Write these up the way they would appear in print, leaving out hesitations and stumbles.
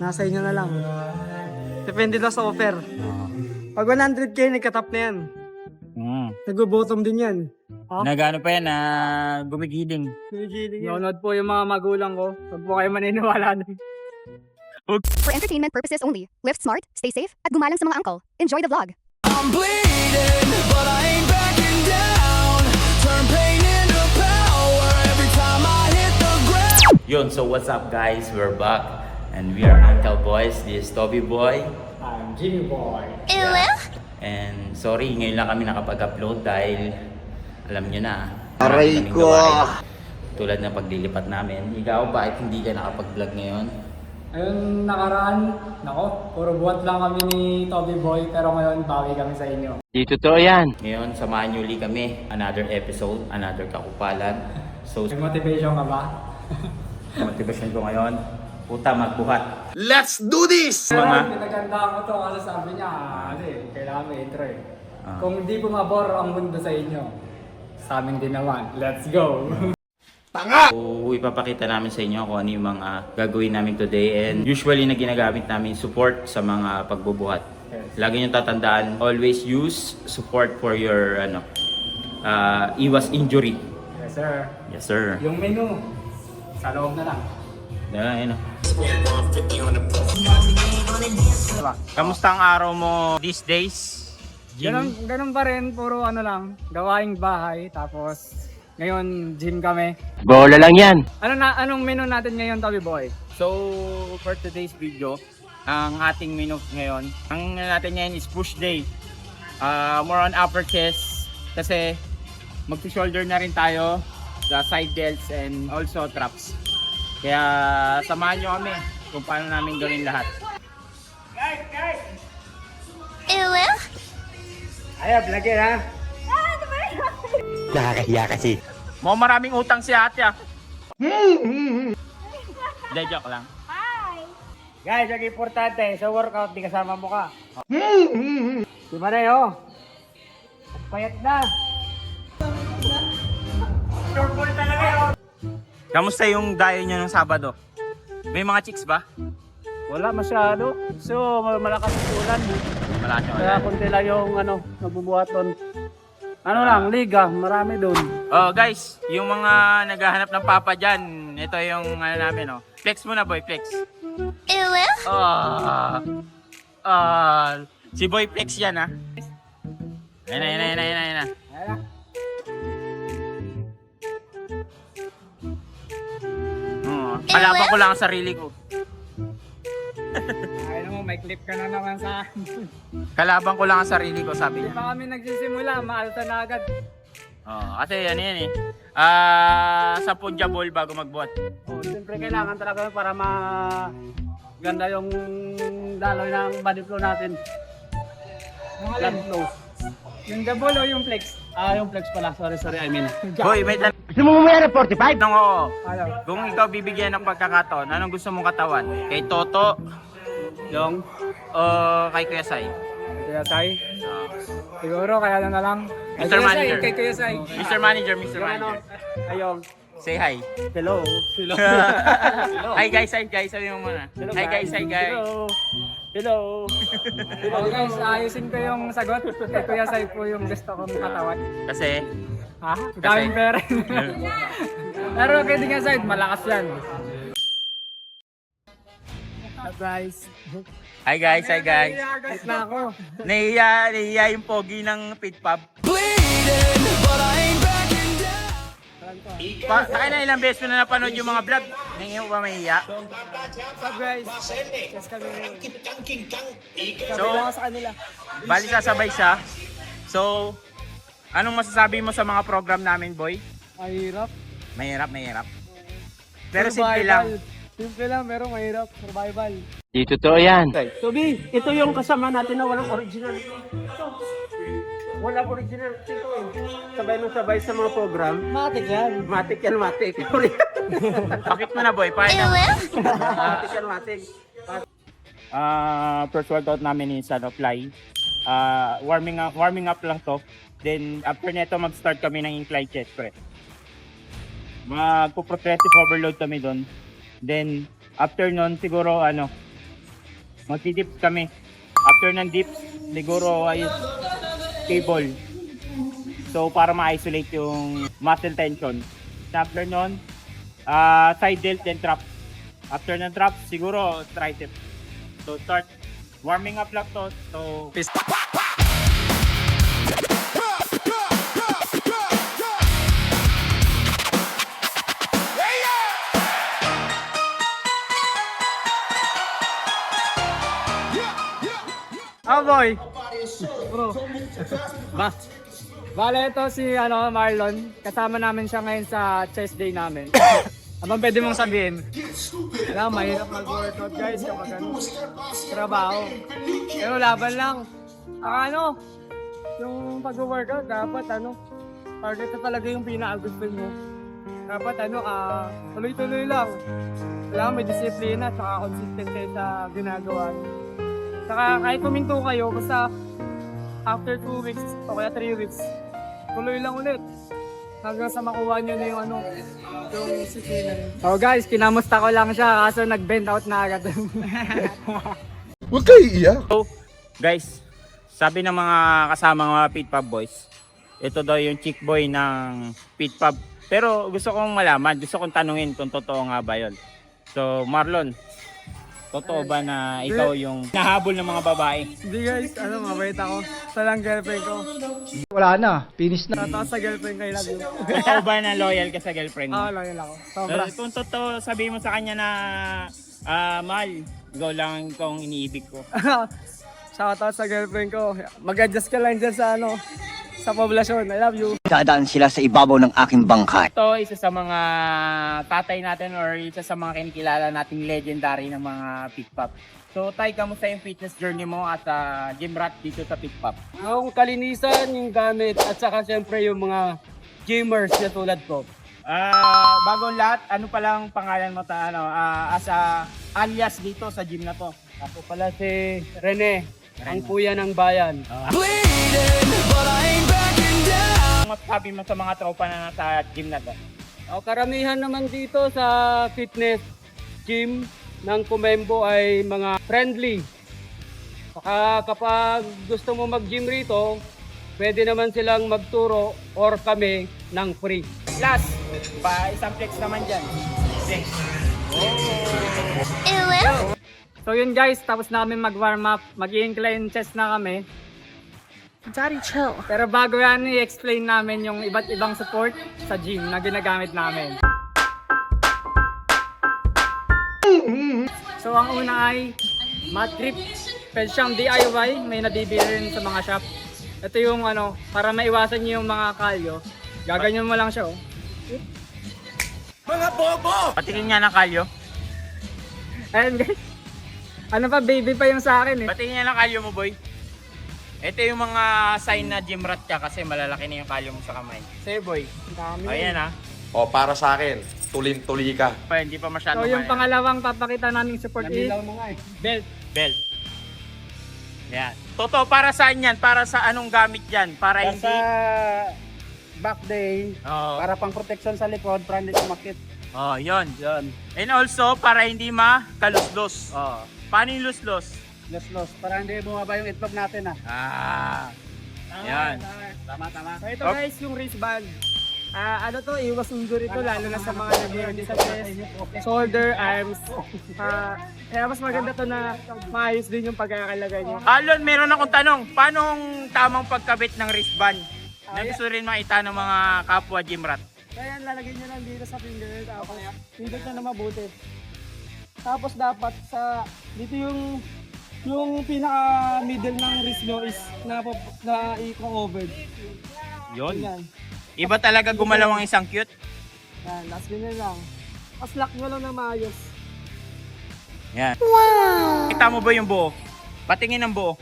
Nasa inyo na lang. Depende daw sa offer. Pag 100k, nagkatap na yan. Nag-bottom din yan. Nagano pa yan, gumigiling. Nanonood po yung mga magulang ko. Huwag po kayo maniniwala na. For entertainment purposes only. Live smart, stay safe, at gumalang sa mga uncle. Enjoy the vlog. I'm bleeding, but I ain't backing down. Turn pain into power every time I hit the ground. Yun, so what's up guys? We're back. And we are Uncle Boys. This is Toby Boy. I'm Jimmy Boy. And sorry, ngayon lang kami nakapag-upload dahil alam nyo na. Aray maraming ko! gawain. Tulad ng paglilipat namin. Ikaw, bakit hindi ka nakapag-vlog ngayon? Ayun, nakaraan, nako, puro buhat lang kami ni Toby Boy, pero ngayon bawi kami sa inyo. Di totoo yan. Ngayon, samahan nyo ulit kami. Another episode, another kakupalan. So, Nag-motivation ka ba? motivation ko ngayon, puta magbuhat. Let's do this! Mga, Pinagandaan ko to kasi sabi niya, kailangan may intro eh. Ah. Kung hindi pumabor ang mundo sa inyo, sa amin din naman. Let's go! so, ipapakita namin sa inyo kung ano yung mga gagawin namin today. And usually na ginagamit namin support sa mga pagbubuhat. Yes. Lagi nyo tatandaan, always use support for your iwas injury. Yes sir. Yes sir. Yung menu, sa loob na lang. Ayun. Kamusta ang araw mo these days? Ganun pa rin, puro ano lang, gawaing bahay, tapos ngayon gym kami. Bola lang yan. Anong menu natin ngayon, Toby Boy? So, for today's video, ang ating menu ngayon, ang natin ngayon is push day. More on upper chest kasi mag-shoulder na rin tayo, the side delts and also traps. Kaya samahan nyo kami kung paano namin gawin lahat. Ayaw, lagyan ha. Nakakahiya kasi. Mo maraming utang si ate ah. Hindi, joke lang. Guys, ang importante, sa workout, di kasama mo ka. Di ba na yun? Payat na. Turbo talaga yun. Kamusta yung dayo nyo ng Sabado? May mga chicks ba? Wala masyado. So, malakas ang ulan. Wala nyo. Kaya kunti lang yung nagbubuhat doon. Ano lang, liga, marami doon. Oh guys, yung mga naghahanap ng papa dyan, ito yung namin oh. Flex muna boy, flex. Si Boy Flex yan ah. Ayun na. Kalaban ko lang ang sarili ko. Ayun mo, may clip ka na naman sa Kalaban ko lang ang sarili ko, sabi Hindi niya. pa kami nagsisimula, maalta na agad. Oh, kasi yan eh. 10 jabol bago magbuhat. Oh, siyempre kailangan talaga para ganda yung daloy ng body flow natin. Blood flow. Yung double o yung flex? Yung flex pala. Sorry, I mean. Boy, may tanong Gusto mo mamaya ng 45? oo. Ayaw. Kung ikaw bibigyan ng pagkakataon, anong gusto mong katawan? Kay Toto Yung o kay Kuya Sai? Kuya Sai. Siguro kaya na lang. Mr. Manager. Kay Kuya Sai. Mr. Manager, Mr. Yung ano? Manager. Ayun. Say hi. Hello. Hi guys, sabi mo muna. Hi guys. Hello. Okay guys, ayusin ko yung sagot. Kay Kuya Sai po yung gusto kong katawan. Kasi, Ha? Daming pera. Pero kay Kuya Sai, malakas yan. Guys. hi guys. Wait na ako. Nahiya yung pogi ng pit pub. Bleeding, but I ain't backing down. Sakay na ilang beses ko na napanood yung mga vlog. Nangiyo ba mahiya? What's up guys? Yes kami. So, Ako sa kanila. bali sasabay siya. So, anong masasabi mo sa mga program namin, boy? Mahirap. Mahirap. Pero simple lang. Simple lang, pero mahirap. Survival. Di totoo yan. Toby, ito yung kasama natin na walang original. Walang original ito eh. Sabay sa mga program. Matik yan. Matik. Pakit mo na, boy. Pakit na. Matik. First workout namin is fly. Warming up lang to. Then after neto mag-start kami ng incline chest press. Magpo-progressive overload kami doon. Then after nun siguro magdi-dips kami. After ng dips, siguro ay cable. So para ma-isolate yung muscle tension. After nun, side delt then trap. After ng trap, siguro tricep. So start warming up lang to. So Oh boy! Bro. Ba? Bale, ito si Marlon. Kasama namin siya ngayon sa chest day namin. Ano pwede mong sabihin? Alam, mahirap mag-workout guys kapag trabaho. Pero laban lang. Yung pag-workout dapat target na talaga yung pinaka-gusto mo. Dapat tuloy-tuloy lang. Alam, may disiplina at consistent kayo sa ginagawa niyo. Saka kahit puminto kayo, basta after 2 weeks o kaya 3 weeks, tuloy lang ulit. Hanggang sa makuha nyo na yung disiplina. Oh guys, kinamusta ko lang siya kaso nag-bend out na agad. Huwag kayo iiyak. So, guys, sabi ng mga kasamang mga Pit Pub boys, ito daw yung chick boy ng Pit Pub. Pero gusto kong malaman, gusto kong tanungin kung totoo nga ba yun. So, Marlon, totoo ba na ikaw yung nahabol ng mga babae? Hindi guys, mabait ako. Sa lang girlfriend ko. Wala na, finish na. Tataas sa girlfriend ko, I love you. Totoo ba na loyal ka sa girlfriend mo? Loyal ako. Sobra. Kung totoo, sabihin mo sa kanya na, mahal, ikaw lang kung iniibig ko. Shoutout sa girlfriend ko. Mag-adjust ka lang dyan sa poblasyon. I love you. Dadaan sila sa ibabaw ng aking bangkay. Ito, isa sa mga tatay natin or isa sa mga kinikilala nating legendary ng mga Pit Pub. So, Tay, kamusta yung fitness journey mo at gym rat dito sa Pit Pub? Yung kalinisan, yung gamit, at saka syempre yung mga gamers na tulad ko. Bago lahat, ano palang pangalan mo as a alias dito sa gym na to? Ako pala si Rene, ang kuya ng bayan. Bleeding, but I ain't backing down. Ano masasabi mo sa mga tropa na nasa gym na to? Karamihan naman dito sa fitness gym ng Kumembo ay mga friendly. Saka kapag gusto mo mag-gym rito, pwede naman silang magturo or kami ng free. Last, isang flex naman dyan. Flex. So yun guys, tapos namin mag-warm up, mag-incline chest na kami. Daddy, chill. Pero bago yan, i-explain namin yung iba't ibang support sa gym na ginagamit namin. So ang una ay mat grip. Pwede siyang DIY, may nadibili rin sa mga shop. Ito yung para maiwasan niyo yung mga kalyo. Gaganyan mo lang siya Patingin nga ng kalyo. Ayan guys. Ano pa, baby pa yung sa akin eh. Patingin nga ng kalyo mo, boy. Ito yung mga sign na gym rat ka kasi malalaki na yung kalyo mo sa kamay. Sa'yo, boy. Dami. Ayan O, para sa akin, tulin-tuli ka. Hindi pa masyado So yung kaya. pangalawang papakita naming support is belt. Belt. Yan. Totoo, para saan yan? Para sa anong gamit yan? Para hindi... back day, Oo. para pang protection sa likod, para hindi sumakit. Oh, yun. Yan. And also, para hindi makaluslos. Oh. Paano yung luslos? Los. Para hindi bumaba yung itlog natin Yan. Tama. So ito Okay. guys, yung wristband. Iwas undo rito, lalo na sa mga nag-work sa chest, shoulder, arms. Kaya mas maganda to na maayos din yung pagkakalagay niyo. Alon, meron akong tanong. Paano ang tamang pagkabit ng wristband? Na gusto rin makita ng mga kapwa gym rat. Kaya lalagay nyo lang dito sa finger, tapos pindot na mabuti. Tapos dapat dito yung pinaka middle ng wrist nyo is na i-cover. Yun. Yan. Iba talaga gumalaw ang isang cute. Yan, last ganyan lang. Tapos lock nyo lang na maayos. Yan. Wow! Kita mo ba yung buo? Patingin ng buo.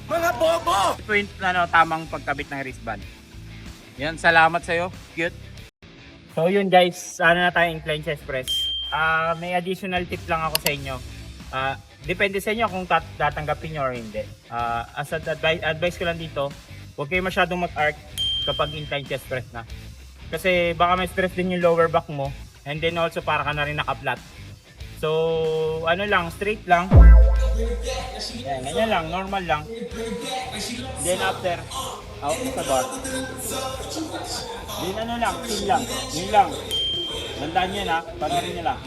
Mga bobo! Ito yung tamang pagkabit ng wristband. Yan, salamat sa'yo. Cute. So yun guys, na tayo incline chest press. May additional tip lang ako sa inyo. Depende sa inyo kung tatanggapin nyo or hindi. As advice ko lang dito, huwag kayo masyadong mag-arc kapag incline chest press na. Kasi baka may stress din yung lower back mo, and then also para ka na rin naka-flat. So, ano lang, straight lang. Yan, ganyan lang, normal lang. Then after, out sa bar. Then ano lang, chill lang, yun lang. Tandaan nyo na, panoorin nyo lang.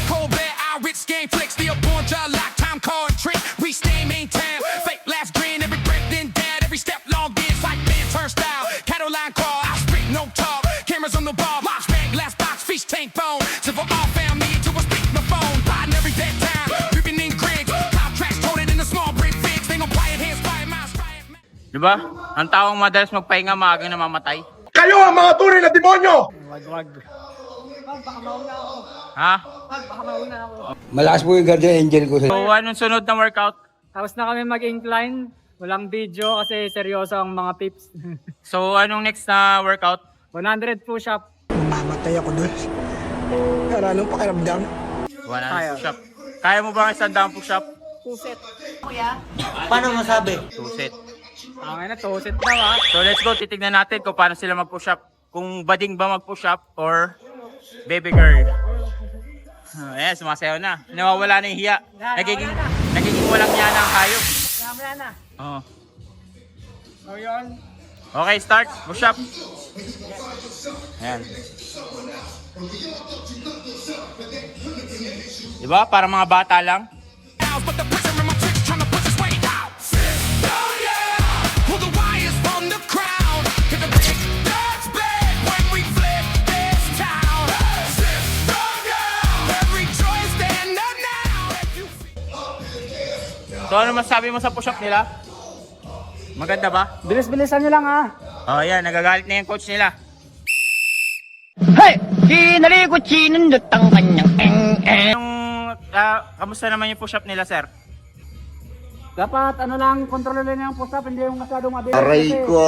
Colbert, Irish game flicks, the born jar like time card trick. We stay maintain, fake laughs grin, every breath then dead, every step long is like man turnstile. Caroline call, I speak no talk. Cameras on the ball, box bag, glass box, fish tank phone. So for all family to a speak the phone, riding every dead time. Dripping in Greg, cloud tracks toted in the small brick fix. They gon' quiet hands, quiet minds, quiet minds. Diba? Ang taong madalas magpahinga maagang namamatay. Kayo ang mga tunay na demonyo! Wag. Ha? Malakas po yung guardian angel ko. So, anong sunod na workout? Tapos na kami mag-incline. Walang video kasi seryoso ang mga pips. So, anong next na workout? 100 push-up. Mamatay ako doon. Pero anong pakiramdam? 100 push-up. Kaya mo ba ang isang daang push-up? 2 set. Paano masabi? 2 set. Ang ina, 2 set daw ha. So, let's go. Titignan natin kung paano sila mag-push-up. Kung bading ba mag-push-up or baby girl. Ayan, sumasayaw na. Nawawala na yung hiya. Nagiging walang hiya na ang hayop. Mamaya na. Oo. So yun. Okay, start. Push-up. Ayan. Diba? Para mga bata lang. But the pressure in my tricks trying to push its weight out. Oh yeah, pull the wires from the crowd. Hit the big that's big when we flip this town. Every choice stand up now. If you So, ano masabi mo sa push-up nila? Maganda ba? Bilis-bilisan nyo lang ha. Oh, yan. Nagagalit na yung coach nila. Hey! Kinalikot sinundot ang kanyang Yung, kamusta naman yung push-up nila, sir? Dapat ano lang, kontrolin yung push-up, hindi yung masyadong mabilis. Aray kasi ko!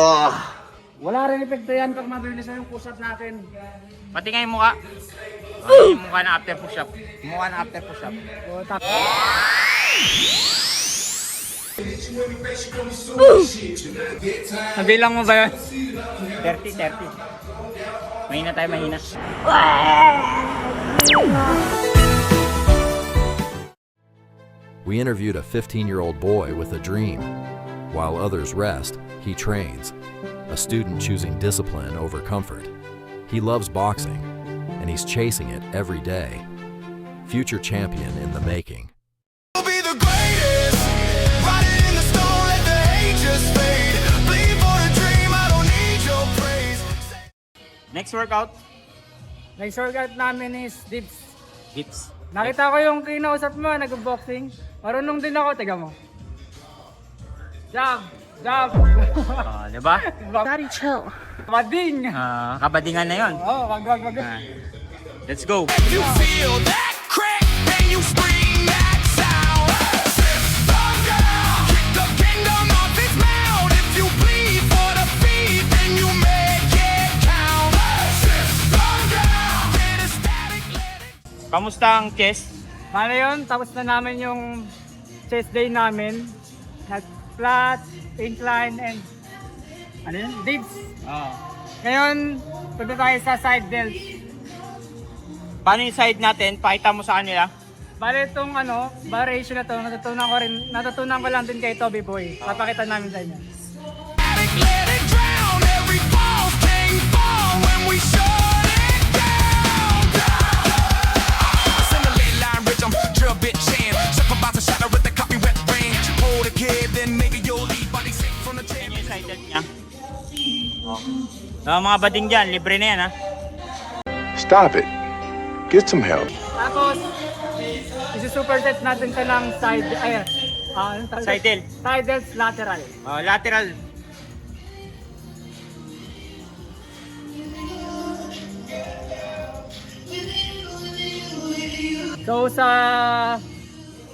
Wala rin epekto yan pag mabilis na yung push-up natin. Pati nga yung mukha. Oh, yung mukha na after push-up. Mukha na after push-up. So, Nabilang mo ba yun? 30. Mahina tayo, mahina. We interviewed a 15-year-old boy with a dream. While others rest, he trains. A student choosing discipline over comfort. He loves boxing, and he's chasing it every day. Future champion in the making. be the greatest, riding in the storm, let the hate just fade. Bleed for the dream, I don't need your praise. Next workout. Next workout namin is dips. Dips. Nakita ko yung kinausap mo, nag-boxing. Marunong din ako, tiga mo. Jab! Jab! Oh, diba? Daddy, chill. Mading! Kabadingan na yun. Oh, wag. Let's go. You feel that crack, and you scream that sound. Kick the kingdom off its mount. If you bleed for the beat, then you make it count. Get ecstatic, let it Kamusta ang chest? Paano yun? Tapos na namin yung chest day namin. Nag-flat, incline, and ano yun? Dips. Ngayon, punta tayo sa side delts. Paano yung side natin? Pakita mo sa kanila. Bale itong variation na to, natutunan ko lang din kay Toby Boy. Papakita namin sa inyo. let it drown. Every false thing fall when we shut it down. Simulate line rich, I'm drill bit chan. Step about to shatter with the copyright brain. Hold a kid, then maybe you'll leave body safe from the Yan jam. yung side delt niya. Mga bading dyan, libre na yan ha. Stop it. Get some help. Tapos, isi-superset natin siya ng side, anong tawag? Side delt. Side delts lateral. Lateral. So sa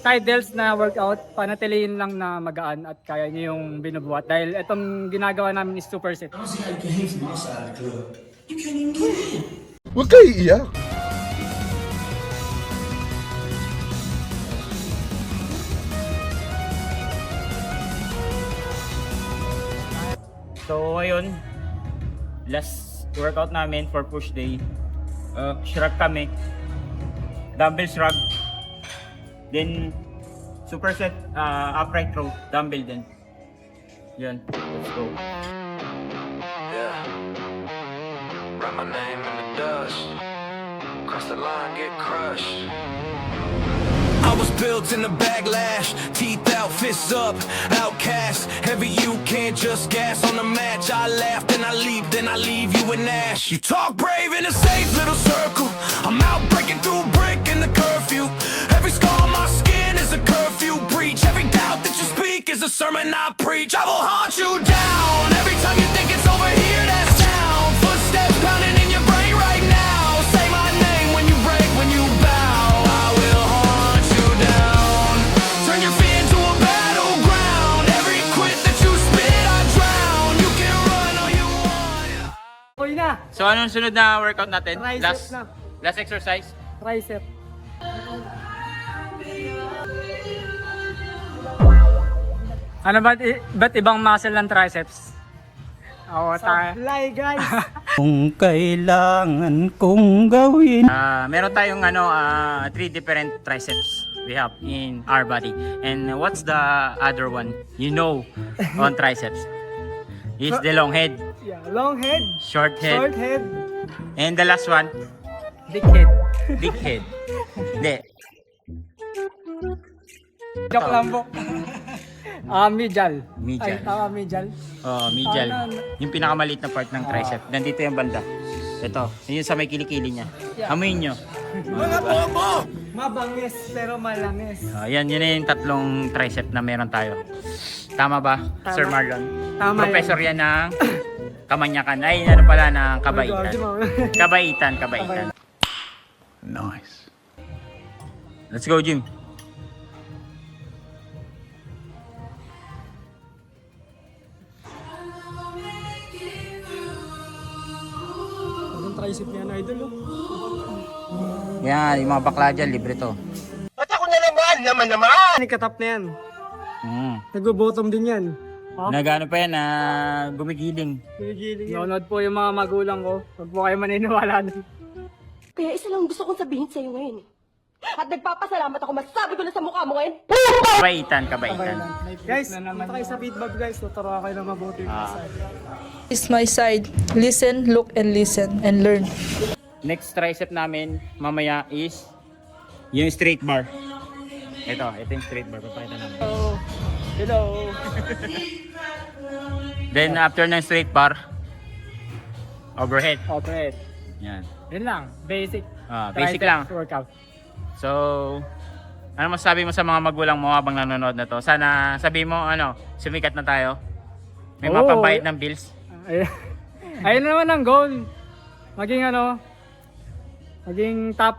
side delts na workout, panatilihin lang na magaan at kaya niyo yung binubuhat dahil itong ginagawa namin is superset. Huwag kayo iiyak. So, ngayon, last workout namin for push day. shrug kami. Dumbbell shrug. Then, superset upright row. Dumbbell din. Yan. Let's go. Write my name in the dust. Cross the line, get crushed. I was built in the backlash, teeth out, fists up, outcast. Heavy, you can't just gas on the match. I laugh, then I leap, then I leave you in ash. You talk brave in a safe little circle. I'm out breaking through brick in the curfew. Every scar on my skin is a curfew breach. Every doubt that you speak is a sermon I preach. I will haunt you down. Every time you think it's over, hear that sound. Footsteps pounding in your brain right now. Say my name when you break, when you bow. I will haunt you down. Turn your fear into a battleground. Every quit that you spit, I drown. You can run all you want. Okay na. So, anong sunod na workout natin? Tricep na. Last exercise? Tricep. Ano ba't ibang muscle ng triceps? Oo, tayo. Supply guys. Kung kailangan kong gawin. Meron tayong 3 different triceps we have in our body. And what's the other one? You know, on triceps. Is the long head, Yeah, long head, short head, short head, and the last one, big head. big head. Hindi. Joke lang po. Medial. Medial. Ay, tama, medial. Oh, medial. Yung pinakamaliit na part ng tricep. Nandito yung banda. Ito, yun sa may kilikili niya. Amoyin nyo. Mabangis pero malangis. Yan, yun na yung tatlong tricep na meron tayo. Tama ba, Tama. Sir Marlon? Tama Professor yan ng Kamanyakan. Ay, ano pala, ng Kabaitan. Kabaitan. Kabaitan. Nice. Let's go, Jim. Ang tricep niya na idol. Yan, yung mga bakla dyan, libre to. Katap na yan. Mm. Nag-bottom din yan. Nagano pa yan, gumigiling. Nanonood po yung mga magulang ko. Huwag po kayo maniniwala dun. Kaya isa lang gusto kong sabihin sa'yo ngayon. At nagpapasalamat ako, masasabi ko na sa mukha mo ngayon. Kabaitan. Guys, punta kayo sa feedback guys. Tuturuan kayo ng mabuti. Is my side. Listen, look, and listen, and learn. Next tricep namin mamaya is yung straight bar. Ito yung straight bar. Papakita namin. Hello. Then after ng straight bar, overhead. Okay. Yan. Yun lang. Basic. Basic Tricep lang. Workout. So, ano masasabi mo sa mga magulang mo habang nanonood na to? Sana sabi mo, sumikat na tayo. May Oo. mapambayad ng bills. Ayun naman ang goal. Maging top.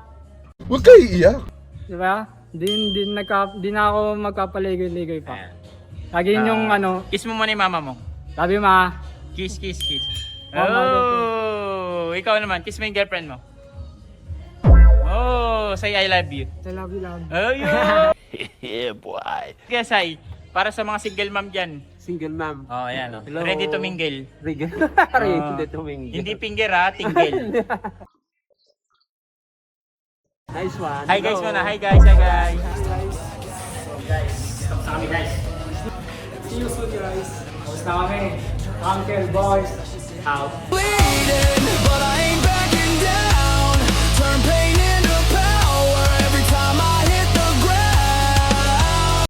Huwag kayo iiyak. Di ba? Di na ako magpapaligoy-ligoy pa. Ayan. Lagi yung Kiss mo muna yung mama mo. sabi ma, Kiss. Mama, Oh, ikaw naman, kiss mo yung girlfriend mo. Oh, say I love you. I love you, love. Oh, yeah. Yeah, boy. Kaya say, para sa mga single mom dyan. Single mom. Oh, ayan. Oh. Hello. Ready to mingle. Ready to mingle. Hindi finger ha, tingle. Nice one. Hi guys muna, hi guys. So guys, tapos na kami guys. See you soon guys. Tapos na kami. Uncle, boys. Out. Bleeding, but I ain't